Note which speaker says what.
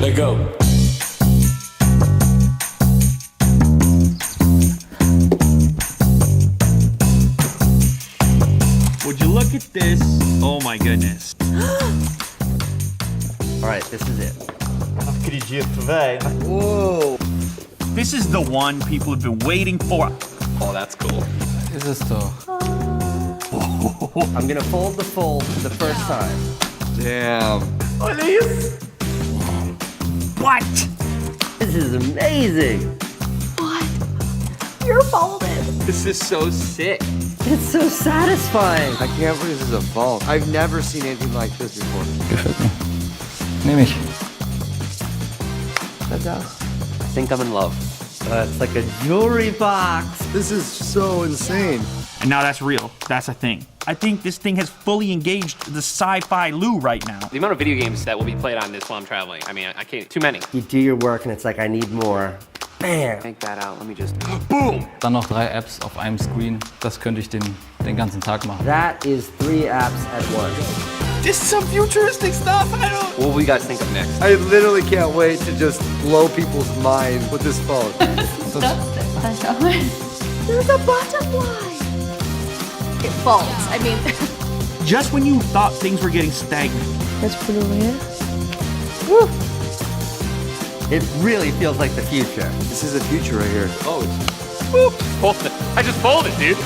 Speaker 1: Let go.
Speaker 2: Would you look at this? Oh my goodness.
Speaker 3: All right, this is it.
Speaker 4: Acredito, velho.
Speaker 3: Whoa.
Speaker 2: This is the one people have been waiting for.
Speaker 1: Oh, that's cool.
Speaker 5: Ist es doch.
Speaker 3: I'm gonna fold the fold for the first time.
Speaker 4: Damn.
Speaker 3: Olha isso!
Speaker 2: What?
Speaker 3: This is amazing.
Speaker 6: What? You're folded.
Speaker 1: This is so sick.
Speaker 3: It's so satisfying.
Speaker 4: I can't believe this is a vault. I've never seen anything like this before.
Speaker 5: Gefällt mir. Nehme ich.
Speaker 3: I think I'm in love. It's like a jewelry box.
Speaker 4: This is so insane.
Speaker 2: And now that's real. That's a thing. I think this thing has fully engaged the sci-fi Lou right now.
Speaker 1: The amount of video games that will be played on this while I'm traveling. I mean, I can't. Too many.
Speaker 3: You do your work and it's like, I need more. Bam.
Speaker 1: Take that out. Let me just. Boom.
Speaker 5: Dann noch 3 Apps auf einem Screen. Das könnte ich den ganzen Tag machen.
Speaker 3: That is 3 apps at once.
Speaker 2: This is some futuristic stuff. I don't.
Speaker 1: What will you guys think of next?
Speaker 4: I literally can't wait to just blow people's minds with this phone.
Speaker 6: There's a butterfly. It folds. I mean,
Speaker 2: Just when you thought things were getting stagnant.
Speaker 6: that's pretty weird.
Speaker 3: It really feels like the future.
Speaker 4: This is the future right here.
Speaker 1: Oh, it's. Boop. Fold it. I just folded, dude.